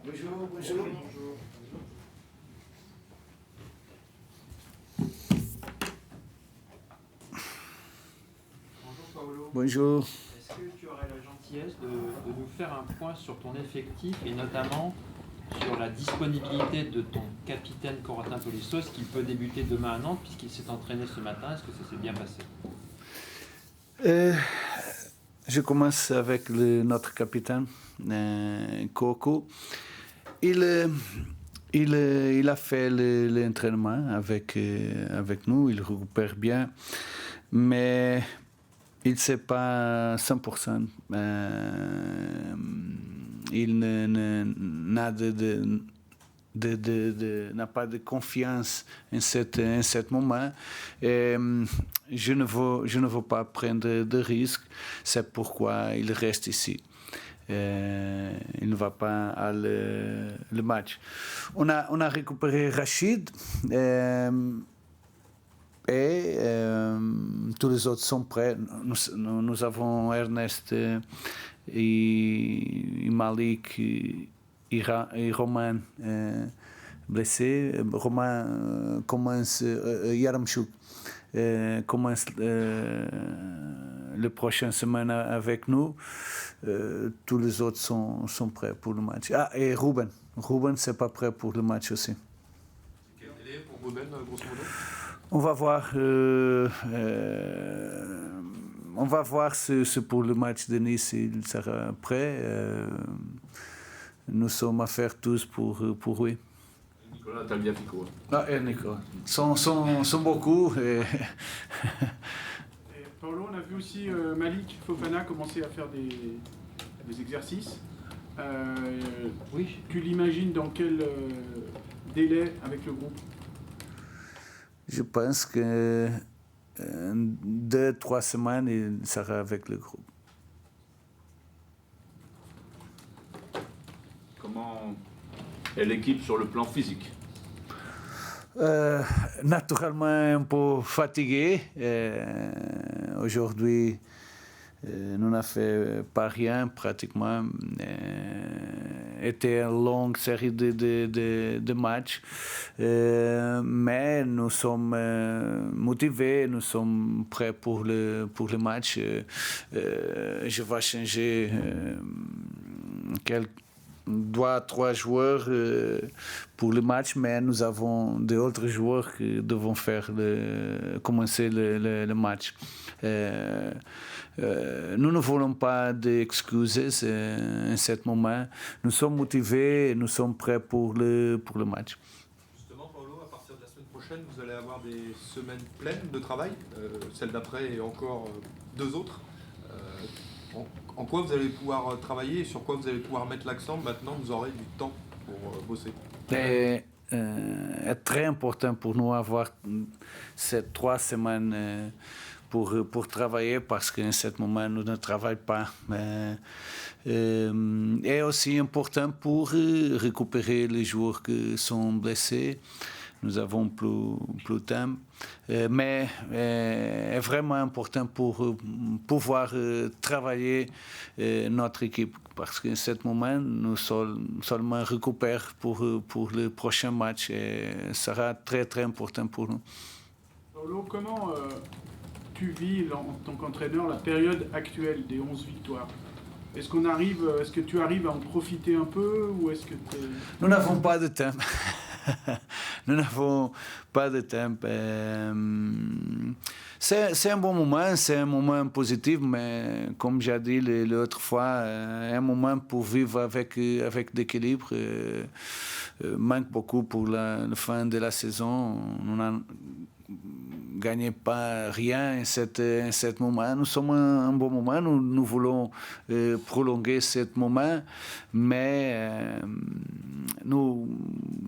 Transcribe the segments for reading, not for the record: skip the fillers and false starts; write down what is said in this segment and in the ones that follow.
Bonjour, bonjour. Bonjour Paolo. Bonjour. Est-ce que tu aurais la gentillesse de nous faire un point sur ton effectif et notamment sur la disponibilité de ton capitaine Corentin Tolisso? Est-ce qu'il peut débuter demain à Nantes puisqu'il s'est entraîné ce matin? Est-ce que ça s'est bien passé? Je commence avec notre capitaine, Coco. Il a fait l'entraînement avec nous, il récupère bien, mais il ne sait pas 100%. Il n'a pas de confiance en ce moment. Et je ne veux pas prendre de risques, c'est pourquoi il reste ici. Il ne va pas à le match. On a récupéré Rachid et tous les autres sont prêts. Nous avons Ernest et Malik et Romain blessés. Romain commence, Yaramchuk commence la prochaine semaine avec nous. Tous les autres sont prêts pour le match. Ah, et Ruben. Ruben, c'est pas prêt pour le match aussi. Quel délai pour Ruben, grosso modo? On va voir si pour le match de Nice il sera prêt. Nous sommes à faire tous pour lui. Nicolas Tagliafico. Ah, et Nicolas. Sont beaucoup. Et Paolo, on a vu aussi Malik Fofana commencer à faire des exercices. Oui. Tu l'imagines dans quel délai avec le groupe? Je pense que 2-3 semaines, il sera avec le groupe. Comment est l'équipe sur le plan physique? Naturellement un peu fatigué. Aujourd'hui, nous n'avons fait pas rien pratiquement. Était une longue série de matchs. Mais nous sommes motivés, nous sommes prêts pour le match. Je vais changer quelques 2-3 joueurs pour le match, mais nous avons d'autres joueurs qui devront commencer le match. Nous ne voulons pas d'excuses en ce moment. Nous sommes motivés, nous sommes prêts pour le match. Justement, Paolo, à partir de la semaine prochaine, vous allez avoir des semaines pleines de travail, celle d'après et encore 2 autres. En quoi vous allez pouvoir travailler et sur quoi vous allez pouvoir mettre l'accent maintenant que vous aurez du temps pour bosser? C'est très important pour nous d'avoir ces 3 semaines pour travailler parce qu'en ce moment nous ne travaillons pas. Et aussi important pour récupérer les joueurs qui sont blessés. Nous avons plus de temps. Mais c'est vraiment important pour pouvoir travailler notre équipe. Parce qu'en ce moment, nous seulement récupérons pour le prochain match. Et ça sera très, très important pour nous. Paolo, comment tu vis en tant qu'entraîneur la période actuelle des 11 victoires? Est-ce que tu arrives à en profiter un peu ou est-ce que Nous n'avons pas de temps. Nous n'avons pas de temps. C'est un bon moment, c'est un moment positif, mais comme j'ai dit l'autre fois, un moment pour vivre avec l'équilibre. Manque beaucoup pour la fin de la saison. Nous n'avons gagné pas rien en ce moment. Nous sommes un bon moment. Nous voulons prolonger ce moment, mais nous,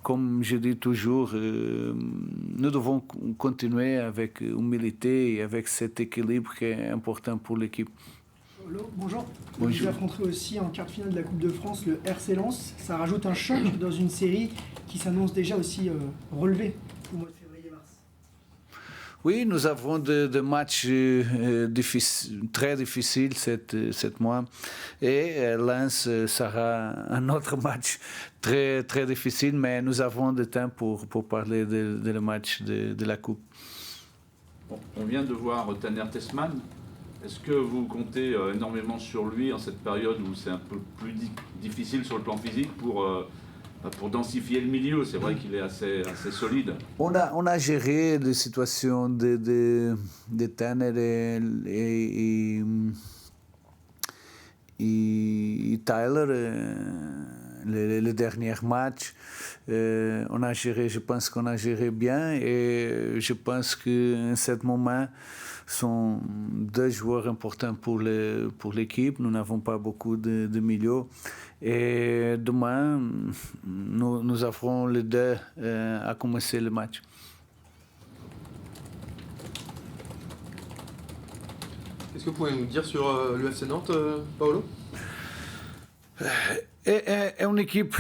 comme je dis toujours, nous devons continuer avec humilité et avec cet équilibre qui est important pour l'équipe. Bonjour. Bonjour. Vous affronterez aussi en quart de finale de la Coupe de France le RC Lens. Ça rajoute un choc dans une série qui s'annonce déjà aussi relevée au mois de février-mars. Oui, nous avons des matchs très difficiles cette mois. Et Lens sera un autre match très, très difficile, mais nous avons du temps pour parler de le match de la Coupe. Bon, on vient de voir Taner Tessmann. Est-ce que vous comptez énormément sur lui en cette période où c'est un peu plus difficile sur le plan physique pour densifier le milieu? C'est vrai qu'il est assez solide. On a géré les situations de Taner et Tyler le dernier match. Je pense qu'on a géré bien et je pense qu'en ce moment sont deux joueurs importants pour l'équipe. Nous n'avons pas beaucoup de milieux. Et demain, nous avons les deux à commencer le match. Qu'est-ce que vous pouvez nous dire sur le FC Nantes, Paolo? est une équipe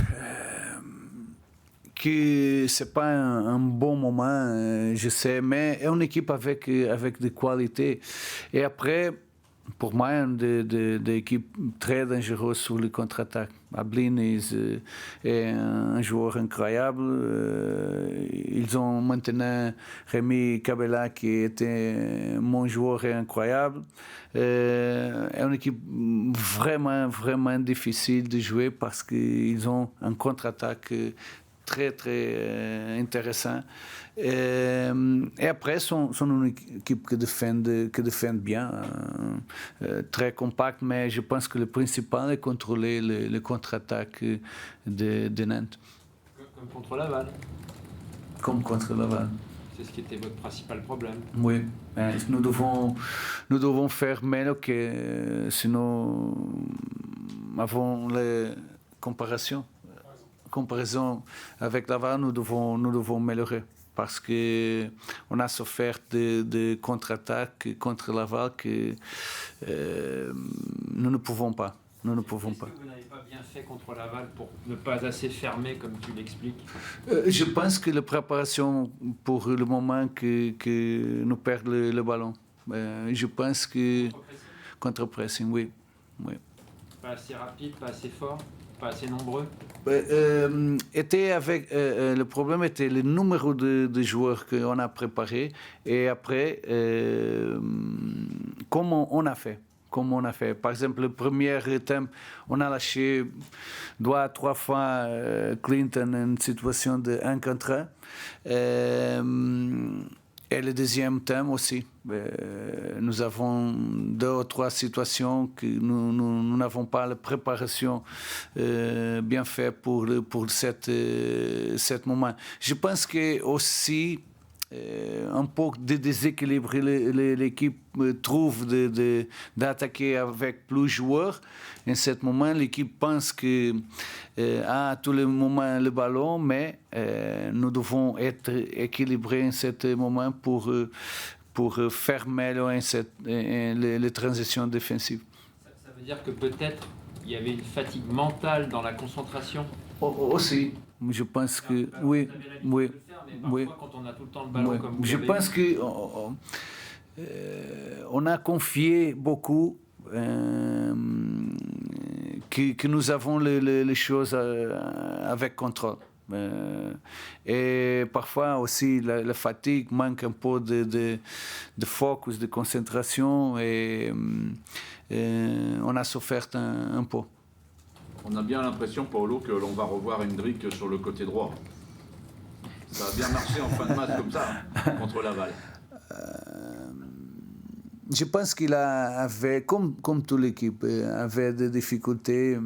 qui c'est pas un bon moment, je sais, mais est une équipe avec des qualités. Et après, pour moi, une équipe très dangereuse sur le contre-attaque. Ablin est un joueur incroyable. Ils ont maintenant Rémi Cabella qui était mon joueur incroyable. C'est une équipe vraiment, vraiment difficile de jouer parce qu'ils ont un contre-attaque très, très intéressant. Et après, sont une équipe qui défend bien, très compacte, mais je pense que le principal est contrôler le contre-attaque de Nantes. Comme contre Laval. Comme contre Laval. C'est ce qui était votre principal problème. Oui, nous devons faire mieux que sinon avant la comparaison avec Laval, nous devons améliorer. Parce qu'on a souffert de contre-attaques contre Laval que nous ne pouvons pas. Nous ne pouvons pas. Est-ce que vous n'avez pas bien fait contre Laval pour ne pas assez fermer, comme tu l'expliques? Je pense que la préparation pour le moment que nous perdons le ballon. Je pense que contre-pressing, oui. Pas assez rapide, pas assez fort, pas assez nombreux. Le problème était le numéro de joueurs qu'on a préparé et après comment on a fait. Par exemple, le premier thème, on a lâché 2 à 3 fois Clinton en situation de 1 contre 1. Et le deuxième thème aussi. Nous avons 2 ou 3 situations que nous n'avons pas la préparation bien faite pour cet moment. Je pense que aussi un peu de déséquilibre, l'équipe trouve d'attaquer avec plus de joueurs. En ce moment, l'équipe pense que à tout le moment le ballon, mais nous devons être équilibrés en ce moment pour faire meilleur les transitions défensives. Ça veut dire que peut-être il y avait une fatigue mentale dans la concentration. Aussi, je pense que oui. Mais parfois, quand on a tout le temps le ballon comme vous je pense que on a confié beaucoup que nous avons les choses avec contrôle. Et parfois aussi la fatigue manque un peu de focus, de concentration et on a souffert un peu. On a bien l'impression, Paolo, que l'on va revoir Hendrick sur le côté droit. Ça a bien marché en fin de match comme ça, contre Laval. Je pense qu'il avait, comme toute l'équipe, avait des difficultés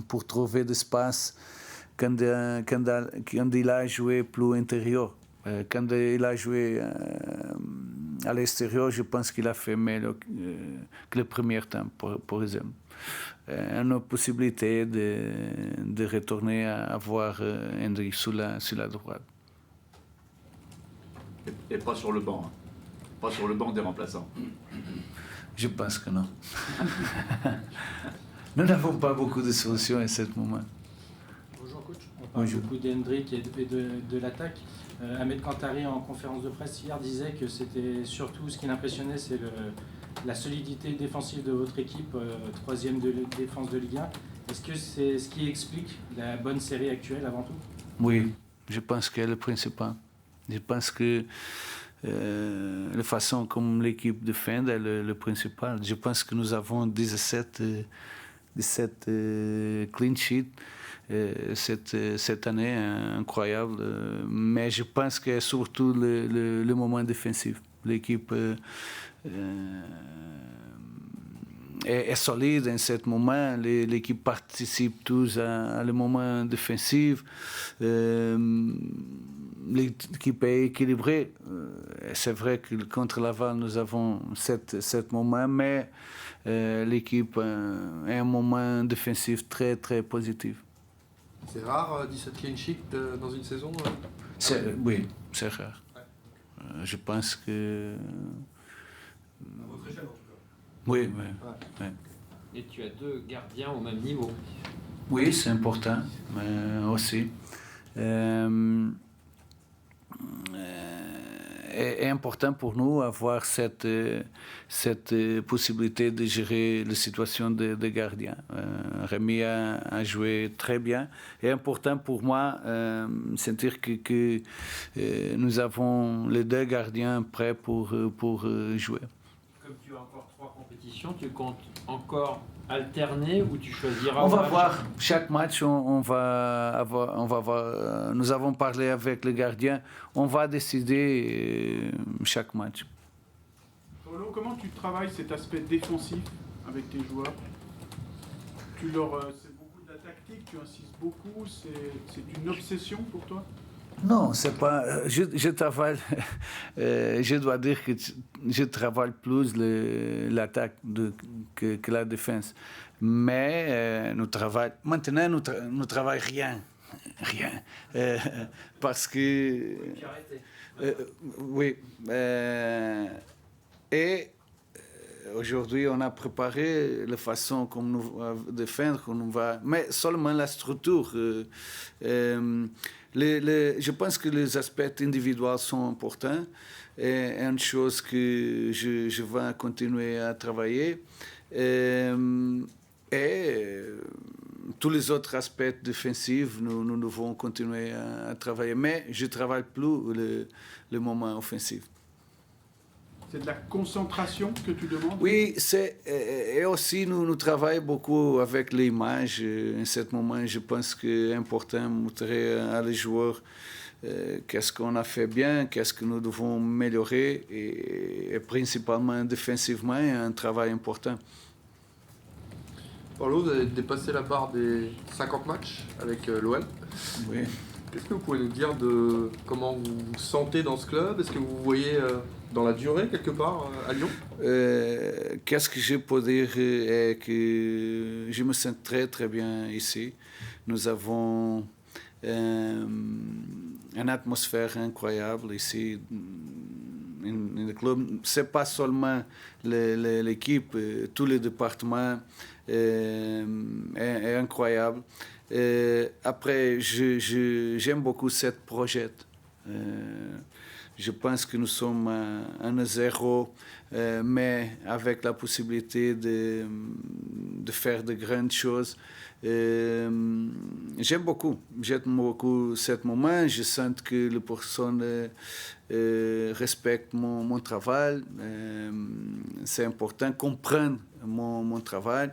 pour trouver de l'espace quand il a joué plus intérieur. Quand il a joué à l'extérieur, je pense qu'il a fait mieux que le premier temps, par exemple. Une possibilité de retourner à voir Hendrick sur la droite. Et pas sur le banc. Pas sur le banc des remplaçants. Je pense que non. Nous n'avons pas beaucoup de solutions à ce moment. Bonjour coach, on parle beaucoup d'Hendrick et de l'attaque. Ahmed Kantari en conférence de presse hier disait que c'était surtout ce qui l'impressionnait, c'est la solidité défensive de votre équipe, troisième de défense de Ligue 1. Est-ce que c'est ce qui explique la bonne série actuelle avant tout? Oui, je pense que c'est le principal. Je pense que la façon comme l'équipe défend est le principal. Je pense que nous avons 17 clean sheets cette année, incroyable. Mais je pense que c'est surtout le moment défensif. L'équipe est solide en ce moment. L'équipe participe tous à le moment défensif. L'équipe est équilibrée. C'est vrai que contre Laval, nous avons cet moment, mais l'équipe a un moment défensif très, très positif. C'est rare, 17 clean sheets dans une saison Oui, c'est rare. Ouais. Je pense que... À votre échelle, en tout cas. Oui, oui. Ouais. Ouais. Et tu as 2 gardiens au même niveau. Oui, c'est important aussi. Est important pour nous avoir cette possibilité de gérer la situation de gardien. Rémi a joué très bien. Et important pour moi sentir que nous avons les 2 gardiens prêts pour jouer. Comme tu as encore 3 compétitions, tu comptes encore alterner ou tu choisiras? On va voir. Chaque match, on va voir. Nous avons parlé avec le gardien. On va décider chaque match. Paulo, comment tu travailles cet aspect défensif avec tes joueurs? C'est beaucoup de la tactique, tu insistes beaucoup, c'est une obsession pour toi? Non, c'est pas. Je travaille. Je dois dire que je travaille plus l'attaque que la défense. Mais nous travaillons. Maintenant, nous travaillons rien, parce que. Oui. Et aujourd'hui, on a préparé la façon comme nous défendre, qu'on va. Mais seulement la structure. Je pense que les aspects individuels sont importants et une chose que je vais continuer à travailler. Et tous les autres aspects défensifs, nous devons continuer à travailler. Mais je ne travaille plus le moment offensif. C'est de la concentration que tu demandes? Oui, et aussi nous travaillons beaucoup avec l'image. En ce moment, je pense que c'est important de montrer à les joueurs qu'est-ce qu'on a fait bien, qu'est-ce que nous devons améliorer, et principalement défensivement, un travail important. Paulo, vous avez dépassé la barre des 50 matchs avec l'OL. Oui. Qu'est-ce que vous pouvez nous dire de comment vous vous sentez dans ce club? Est-ce que vous voyez dans la durée quelque part à Lyon? Qu'est-ce que je peux dire est que je me sens très très bien ici. Nous avons une atmosphère incroyable ici dans le club. C'est pas seulement l'équipe, tous les départements est incroyable. Après, j'aime beaucoup ce projet. Je pense que nous sommes à 1-0, mais avec la possibilité de faire de grandes choses. J'aime beaucoup ce moment. Je sens que les personnes respectent mon travail. C'est important, comprendre mon travail.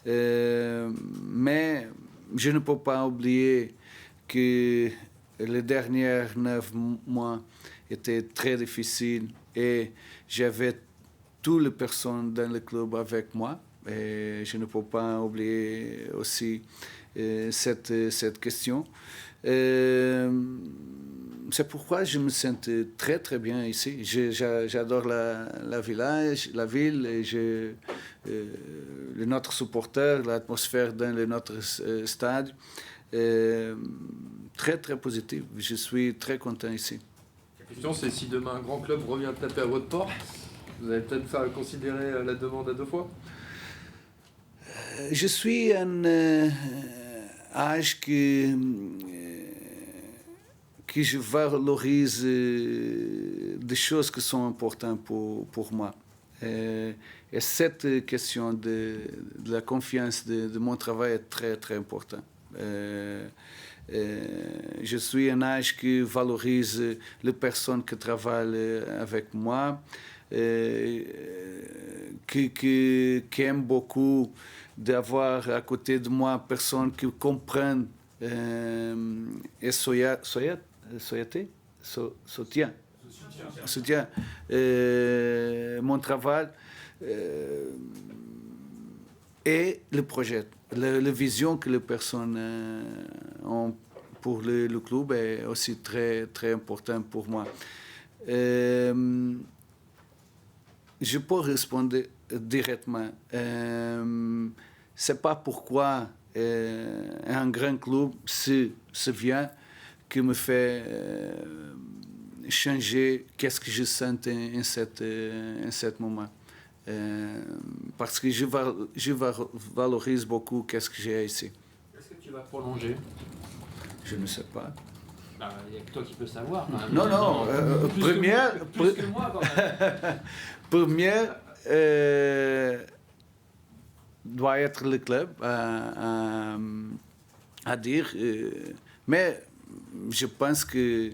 Mais je ne peux pas oublier que les derniers 9 mois étaient très difficiles et j'avais toutes les personnes dans le club avec moi. Et je ne peux pas oublier aussi cette question. C'est pourquoi je me sens très très bien ici. J'adore la ville, et notre supporter, l'atmosphère dans notre stade. Très très positif. Je suis très content ici. La question, c'est si demain un grand club revient taper à votre porte, vous allez peut-être faire considérer la demande à 2 fois? Je suis acho que je valorise des choses qui sont importantes pour moi. Et cette question de la confiance de mon travail est très, très importante. Je suis un âge qui valorise les personnes qui travaillent avec moi, qui aime beaucoup d'avoir à côté de moi personnes qui comprennent et soutient mon travail et le projet. La vision que les personnes ont pour le club est aussi très, très importante pour moi. Je peux répondre directement. C'est pas pourquoi un grand club se vient qui me fait changer qu'est-ce que je sens en cet moment. Parce que je valorise beaucoup qu'est-ce que j'ai ici. Est-ce que tu vas prolonger? Je ne sais pas. Il n'y a que toi qui peux savoir. Non. Première, plus que moi, quand même. Première doit être le club à dire. Mais je pense que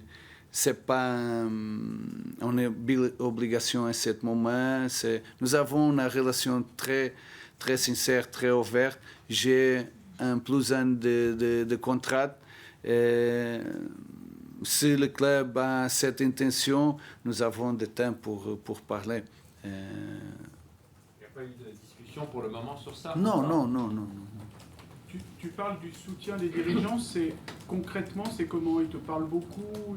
c'est pas une obligation à ce moment. Nous avons une relation très, très sincère, très ouverte. J'ai un plus un de contrat. Si le club a cette intention, nous avons du temps pour parler. Il n'y a pas eu de discussion pour le moment sur ça? Non. Tu parles du soutien des dirigeants, concrètement, c'est comment? Ils te parlent beaucoup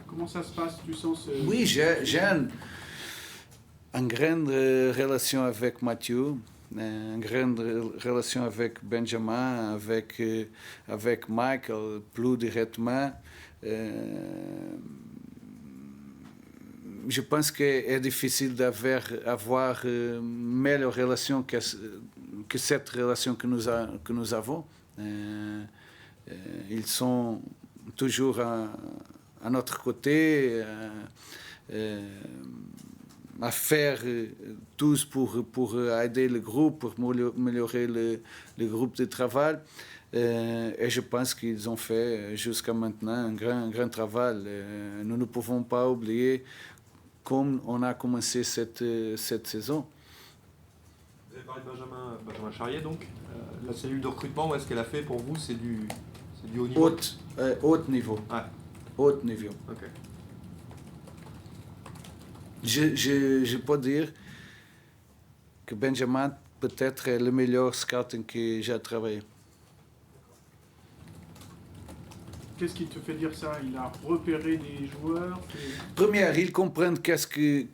comment ça se passe? Tu sens Oui, j'ai une grande relation avec Mathieu, une grande relation avec Benjamin, avec Michael, plus directement. Je pense que c'est difficile d'avoir une meilleure relation que cette relation que nous avons. Ils sont toujours à notre côté, à faire tous pour aider le groupe, pour améliorer le groupe de travail. Et je pense qu'ils ont fait jusqu'à maintenant un grand travail. Nous ne pouvons pas oublier comme on a commencé cette saison. Vous avez parlé de Benjamin Charrier, donc. La cellule de recrutement, est-ce qu'elle a fait pour vous? C'est du haut niveau? Haut niveau. Ouais. Haut niveau. Ok. Je peux dire que Benjamin peut-être est le meilleur scouting que j'ai travaillé. Qu'est-ce qui te fait dire ça? Il a repéré des joueurs? Première, il comprend qu'est-ce que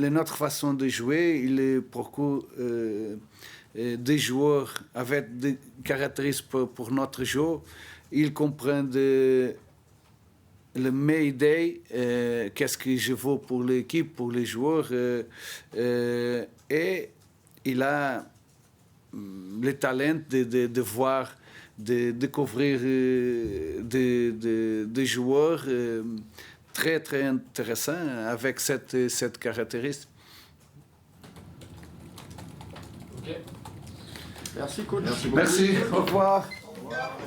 notre façon de jouer. Il est beaucoup des joueurs avec des caractéristiques pour notre jeu. Il comprend le Mayday, qu'est-ce que je veux pour l'équipe, pour les joueurs. Et il a le talent de voir, de découvrir des joueurs très, très intéressants avec cette caractéristique. Ok. Merci, coach. Merci. Au revoir. Au revoir.